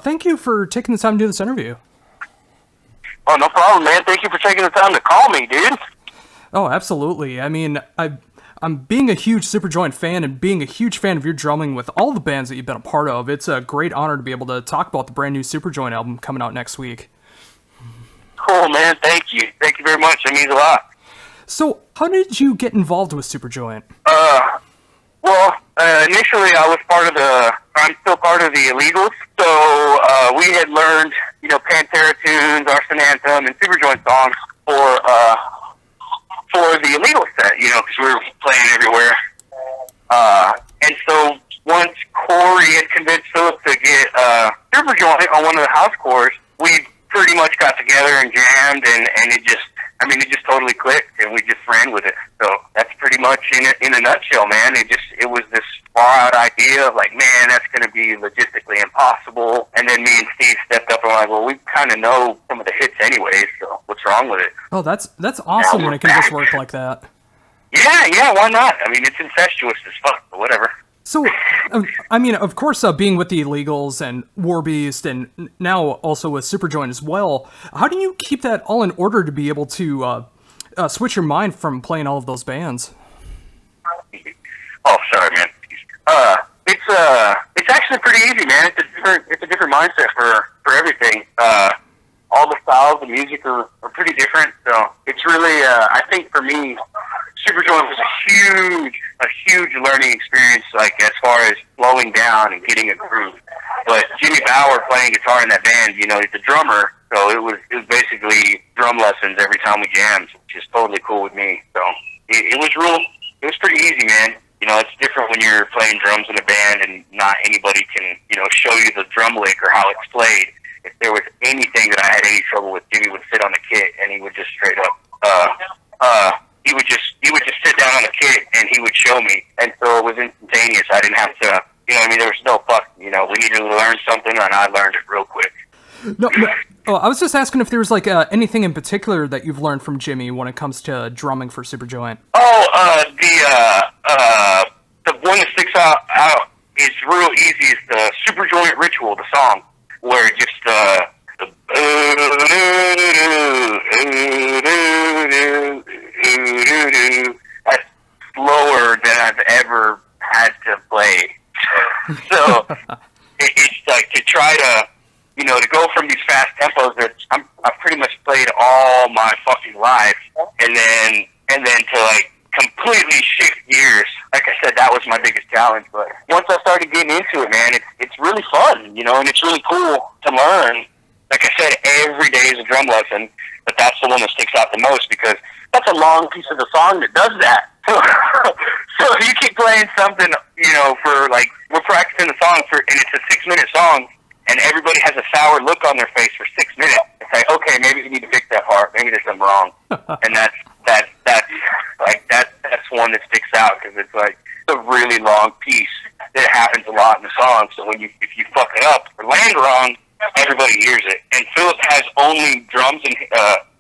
thank you for taking the time to do this interview. Oh, no problem, man. Thank you for taking the time to call me, dude. Oh, absolutely. I mean, I'm being a huge Superjoint fan and being a huge fan of your drumming with all the bands that you've been a part of. It's a great honor to be able to talk about the brand new Superjoint album coming out next week. Cool, man. Thank you. Thank you very much. That means a lot. So, how did you get involved with Superjoint? Initially I'm still part of the Illegals. So, we had learned, Pantera tunes, Arson Anthem, and Superjoint songs for the Illegal set, because we were playing everywhere. And so once Corey had convinced Phillip to get Superjoint on one of the house cores, we pretty much got together and jammed, and it just totally clicked, and we just ran with it. So that's pretty much in a nutshell, man. It was this far out idea of like, man, that's going to be logistically impossible. And then me and Steve stepped up and were like, well, we kind of know some of the hits anyways, so what's wrong with it? Oh, that's awesome when it can just work like that. Yeah, why not? I mean, it's incestuous as fuck, but whatever. So, of course, being with the Illegals and Warbest and now also with Superjoint as well, how do you keep that all in order to be able to switch your mind from playing all of those bands? Oh, sorry, man. It's actually pretty easy, man. It's a different mindset for everything. All the styles of music are pretty different, so it's really, I think for me, Superjoint was a huge learning experience, like as far as slowing down and getting a groove. But Jimmy Bauer playing guitar in that band, he's a drummer, so it was basically drum lessons every time we jammed, which is totally cool with me. So it was pretty easy, man. It's different when you're playing drums in a band and not anybody can, show you the drum lick or how it's played. If there was anything that I had any trouble with, Jimmy would sit on the kit and he would just straight up, he would just sit down on the kit and he would show me. And so it was instantaneous. I didn't have to, there was no fuck, we needed to learn something and I learned it real quick. No, I was just asking if there was anything in particular that you've learned from Jimmy when it comes to drumming for Superjoint. The one that sticks out is real easy is the Superjoint Ritual, the song, where just that's slower than I've ever had to play. So it's like to try to, to go from these fast tempos that I've pretty much played all my fucking life, and then to like completely shift gears. Like I said, that was my biggest challenge. But once I started getting into it, man, it's really fun, and it's really cool to learn. Like I said, every day is a drum lesson, but that's the one that sticks out the most because that's a long piece of the song that does that. So if you keep playing something, for like, we're practicing the song and it's a 6-minute song, and everybody has a sour look on their face for 6 minutes. It's like, okay, maybe we need to fix that part. Maybe there's something wrong. And that's one that sticks out because it's like a really long piece that happens a lot in the song. So if you fuck it up or land wrong, everybody hears it. And Phillip has only drums and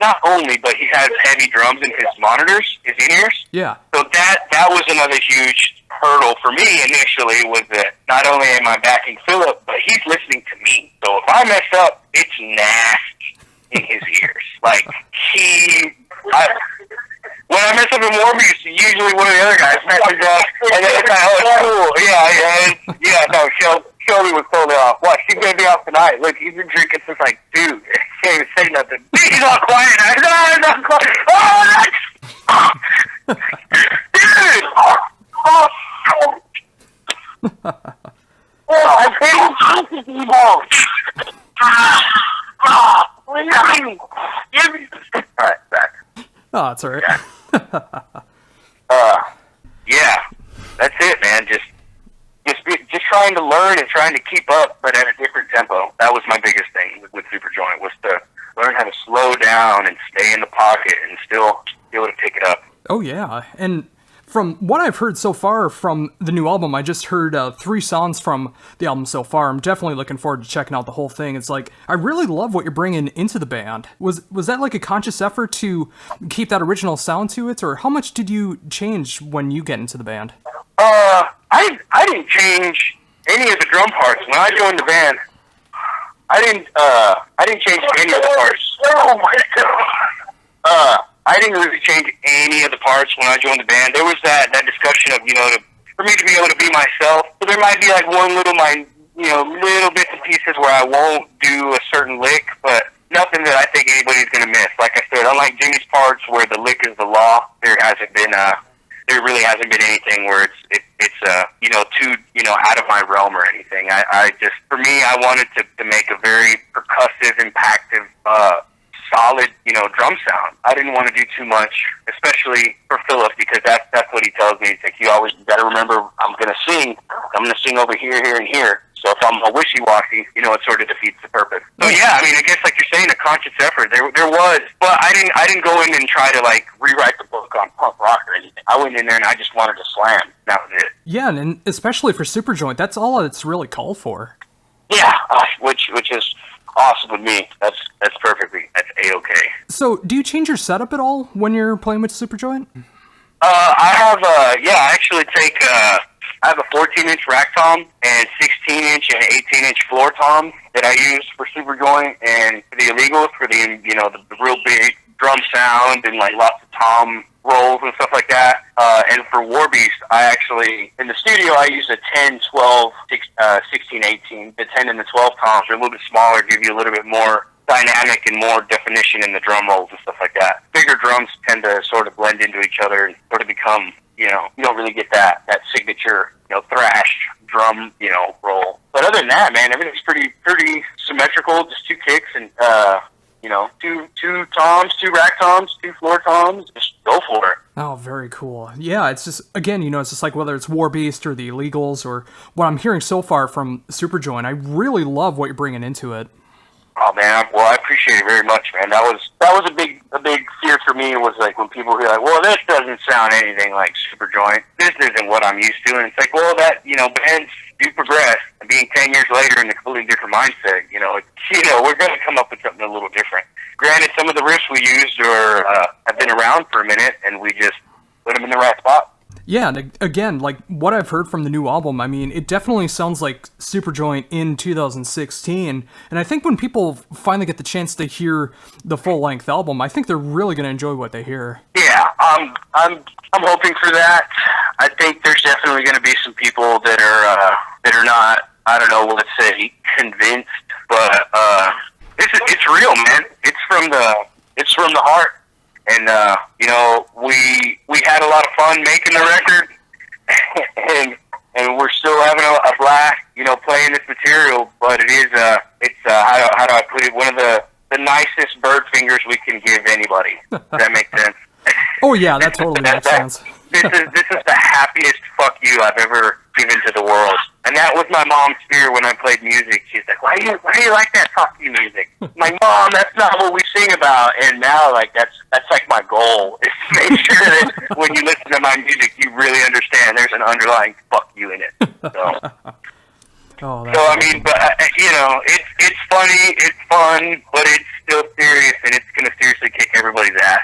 not only, but he has heavy drums in his monitors, his in-ears. Yeah. So that was another huge hurdle for me initially, was that not only am I backing Phillip, but he's listening to me. So if I mess up, it's nasty in his ears. Like when I mess up in Warbest, usually one of the other guys messes up, and then it's like, oh, it's cool. Yeah, no, Shelby was totally off. What, she's going to be off tonight. Look, he's been drinking since like, dude, he can't even say nothing. He's all quiet now. He's not quiet. Oh, that's... Dude! Oh, I'm hitting Jesus evil. Alright, back. Oh, that's all right. Yeah, that's it, man. Just trying to learn and trying to keep up, but at a different tempo. That was my biggest thing with Superjoint, was to learn how to slow down and stay in the pocket and still be able to pick it up. Oh, yeah. And from what I've heard so far from the new album, I just heard 3 songs from the album so far. I'm definitely looking forward to checking out the whole thing. It's like, I really love what you're bringing into the band. Was that like a conscious effort to keep that original sound to it, or how much did you change when you get into the band? I didn't change any of the drum parts. When I joined the band, I didn't change any of the parts. Oh my god. I didn't really change any of the parts when I joined the band. There was that discussion of, for me to be able to be myself. So there might be like one little bits and pieces where I won't do a certain lick, but nothing that I think anybody's gonna miss. Like I said, unlike Jimmy's parts where the lick is the law, there really hasn't been anything where it's too out of my realm or anything. I just, for me, I wanted to make a very percussive, impactful, solid, drum sound. I didn't want to do too much, especially for Phillip, because that's what he tells me. It's like, you got to remember, I'm going to sing over here, here, and here. So if I'm a wishy-washy, it sort of defeats the purpose. So yeah, I mean, I guess like you're saying, a conscious effort. There was, but I didn't go in and try to like rewrite the book on punk rock or anything. I went in there and I just wanted to slam. That was it. Yeah, and especially for Superjoint, that's all it's really called for. Yeah, which is awesome with me. That's that's A-okay. So, do you change your setup at all when you're playing with Superjoint? I have I actually take I have a 14-inch rack tom and 16-inch and 18-inch floor tom that I use for Superjoint, and for the illegals, for the real big drum sound and like lots of tom rolls and stuff like that. And for Warbest, I actually, in the studio, I use a 10, 12, 16, 18. The 10 and the 12 toms are a little bit smaller, give you a little bit more dynamic and more definition in the drum rolls and stuff like that. Bigger drums tend to sort of blend into each other and sort of become, you don't really get that signature, thrash drum, roll. But other than that, man, everything's pretty symmetrical. Just two kicks and, two toms, two rack toms, two floor toms. Just go for it. Oh, very cool. Yeah, it's just, again, it's just like whether it's Warbest or the Illegals or what I'm hearing so far from Superjoint, I really love what you're bringing into it. Oh man, well I appreciate it very much, man. That was a big fear for me. Was like when people were like, "Well, this doesn't sound anything like Superjoint. This isn't what I'm used to." And it's like, well, that bands do progress, and being 10 years later in a completely different mindset, we're going to come up with something a little different. Granted, some of the riffs we used have been around for a minute, and we just put them in the right spot. Yeah, and again, like what I've heard from the new album, I mean, it definitely sounds like Superjoint in 2016. And I think when people finally get the chance to hear the full-length album, I think they're really going to enjoy what they hear. Yeah, I'm hoping for that. I think there's definitely going to be some people that are not, I don't know, let's say convinced, but it's real, man. It's from the heart. And, we had a lot of fun making the record, and we're still having a blast, playing this material, but it is, how do I put it, one of the nicest bird fingers we can give anybody. Does that make sense? Oh, yeah, that totally makes sense. This is the happiest fuck you I've ever given to the world. And that was my mom's fear when I played music. She's like, why do you like that fuck you music? I'm like, Mom, that's not what we sing about. And now, like, that's like my goal, is to make sure that when you listen to my music, you really understand there's an underlying fuck you in it. So, I mean, but, it's funny, it's fun, but it's still serious, and it's going to seriously kick everybody's ass.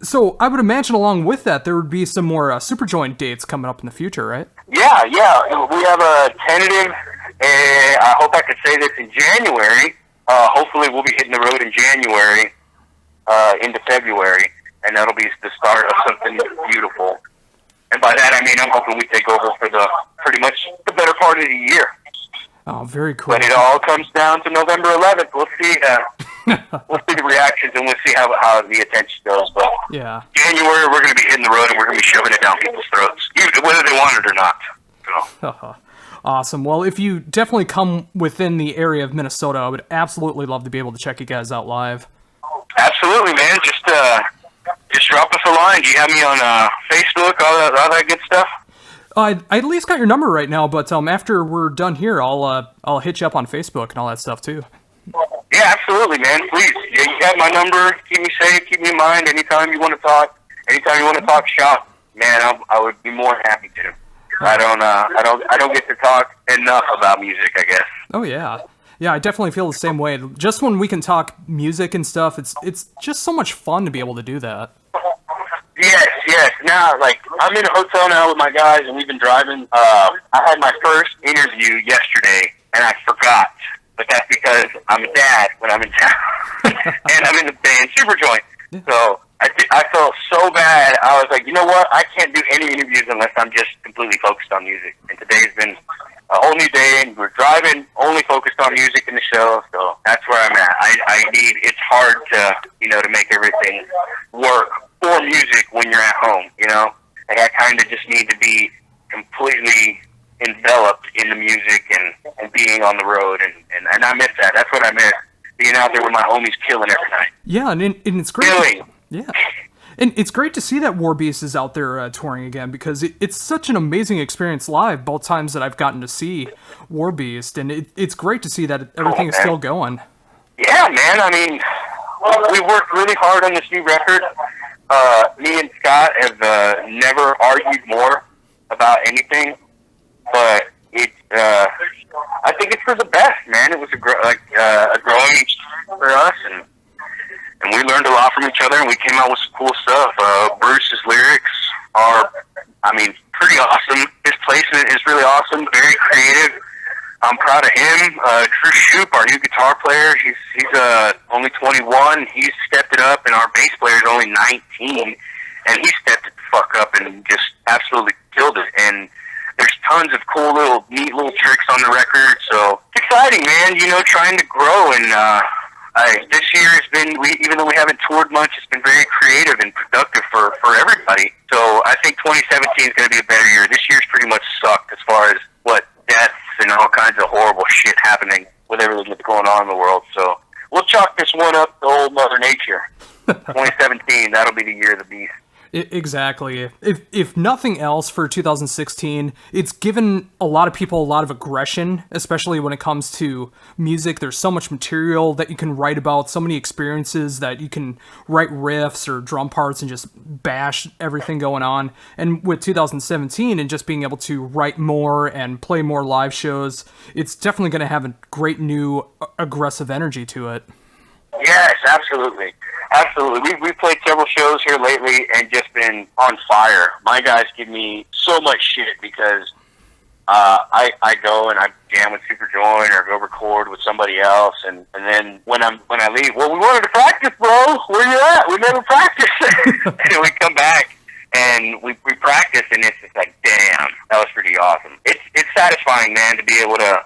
So I would imagine along with that, there would be some more Superjoint dates coming up in the future, right? Yeah. We have a tentative, and I hope I could say this in January. Hopefully we'll be hitting the road in January, into February, and that'll be the start of something beautiful. And by that, I mean, I'm hoping we take over for pretty much the better part of the year. Oh, very cool. But it all comes down to November 11th. We'll see. We'll see the reactions, and we'll see how the attention goes. But yeah, January, we're going to be hitting the road, and we're going to be shoving it down people's throats, whether they want it or not. So. Awesome. Well, if you definitely come within the area of Minnesota, I would absolutely love to be able to check you guys out live. Absolutely, man. Just drop us a line. Do you have me on Facebook, all that good stuff? I at least got your number right now, but after we're done here, I'll hit you up on Facebook and all that stuff too. Yeah, absolutely, man. Please, you have my number. Keep me safe. Keep me in mind. Anytime you want to talk, shop, man, I would be more than happy to. I don't get to talk enough about music, I guess. Oh yeah. Yeah, I definitely feel the same way. Just when we can talk music and stuff, it's just so much fun to be able to do that. Yes. Now, like, I'm in a hotel now with my guys, and we've been driving. I had my first interview yesterday, and I forgot but that's because I'm a dad when I'm in town, and I'm in the band Superjoint. Yeah. So I felt so bad. I was like, you know what? I can't do any interviews unless I'm just completely focused on music. And today's been a whole new day, and we're driving, only focused on music in the show. So that's where I'm at. It's hard to, to make everything work for music when you're at home, Like I kind of just need to be completely enveloped in the music and being on the road, and I miss that. That's what I miss, being out there with my homies killing every night. Yeah, and it's great. Killing. Yeah. And it's great to see that Warbest is out there touring again, because it's such an amazing experience live both times that I've gotten to see Warbest, and it's great to see that everything is still going. Yeah, man. I mean, we worked really hard on this new record. Me and Scott have never argued more about anything, but I think it's for the best, man. It was a growing for us, and we learned a lot from each other, and we came out with some cool stuff. Bruce's lyrics are, pretty awesome. His placement is really awesome, very creative. I'm proud of him. Chris Shoop, our new guitar player, he's only 21. He's stepped it up, and our bass player is only 19, and he stepped it the fuck up and just absolutely killed it. And there's tons of cool neat little tricks on the record, so it's exciting, man. Trying to grow, and this year has been, even though we haven't toured much, it's been very creative and productive for everybody. So I think 2017 is going to be a better year. This year's pretty much sucked as far as deaths and all kinds of horrible shit happening with everything that's going on in the world. So we'll chalk this one up to old Mother Nature. 2017, that'll be the year of the beast. Exactly. If nothing else, for 2016, it's given a lot of people a lot of aggression, especially when it comes to music. There's so much material that you can write about, so many experiences that you can write riffs or drum parts and just bash everything going on. And with 2017 and just being able to write more and play more live shows, it's definitely going to have a great new aggressive energy to it. Yes, absolutely. Absolutely. We've played several shows here lately and just been on fire. My guys give me so much shit because I go and I jam with Superjoint or go record with somebody else, and then when I leave, well, we wanted to practice, bro. Where you at? We never practiced. And we come back and we practice, and it's just like, damn, that was pretty awesome. It's satisfying, man, to be able to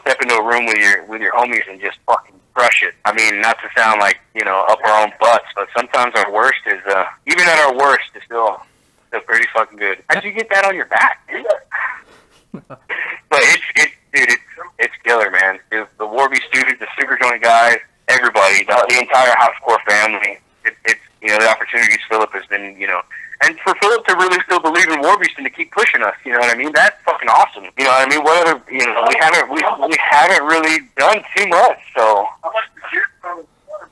step into a room with your homies and just fucking crush it. Not to sound like, up our own butts, but sometimes our worst is, even at our worst, is still pretty fucking good. How'd you get that on your back, dude? But it's killer, man. The Warbest students, the Superjoint guys, everybody, the entire Hoursecore family. The opportunities Phillip has been, and for Phillip to really still believe in Warbest and to keep pushing us, you know what I mean? That's fucking awesome. You know what I mean? What other, we haven't really done too much. So,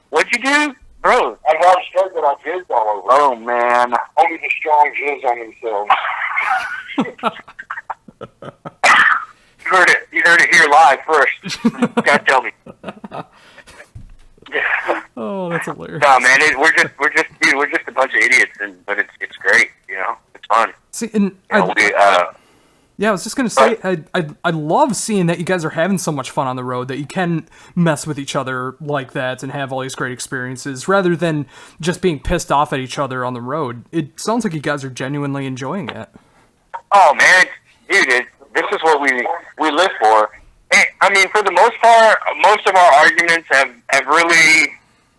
what'd you do, bro? I got straight that I jizzed all over. Oh man, only the strong jizz on themselves. You heard it here live first. Gotta tell me. Oh, that's hilarious. No, man, we're just a bunch of idiots, but it's great, it's fun. See, and I was just gonna say, I love seeing that you guys are having so much fun on the road, that you can mess with each other like that and have all these great experiences, rather than just being pissed off at each other on the road. It sounds like you guys are genuinely enjoying it. Oh man, dude, this is what we live for. For the most part, most of our arguments have really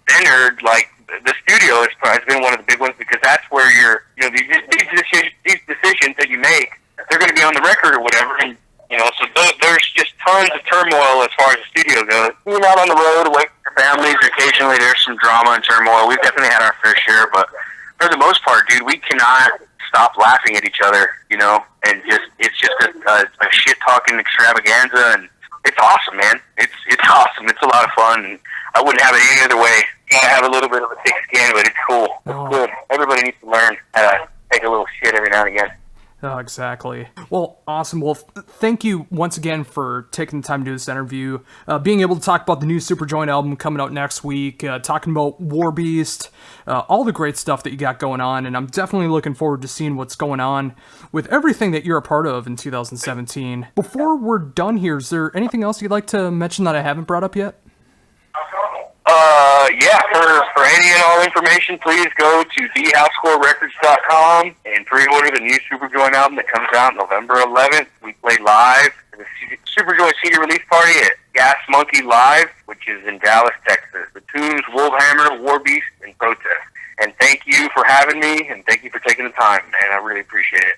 centered, like, the studio has been one of the big ones, because that's where these decisions that you make, they're going to be on the record or whatever, and, so there's just tons of turmoil as far as the studio goes. Being out on the road away from your families, occasionally there's some drama and turmoil. We've definitely had our fair share, but for the most part, dude, we cannot stop laughing at each other, and it's just a shit-talking extravaganza, and it's awesome, man. It's awesome. It's a lot of fun. And I wouldn't have it any other way. I have a little bit of a thick skin, but it's cool. It's good. Everybody needs to learn how to take a little shit every now and again. Oh, exactly. Well, awesome. Well, thank you once again for taking the time to do this interview. Being able to talk about the new Superjoint album coming out next week, talking about Warbest, all the great stuff that you got going on, and I'm definitely looking forward to seeing what's going on with everything that you're a part of in 2017. Before we're done here, is there anything else you'd like to mention that I haven't brought up yet? Yeah, for any and all information, please go to thehousecorerecords.com and pre-order the new Superjoint album that comes out November 11th. We play live at the Superjoint CD release party at Gas Monkey Live, which is in Dallas, Texas. The tunes Wolfhammer, Warbeast, and Protest. And thank you for having me, and thank you for taking the time, man. I really appreciate it.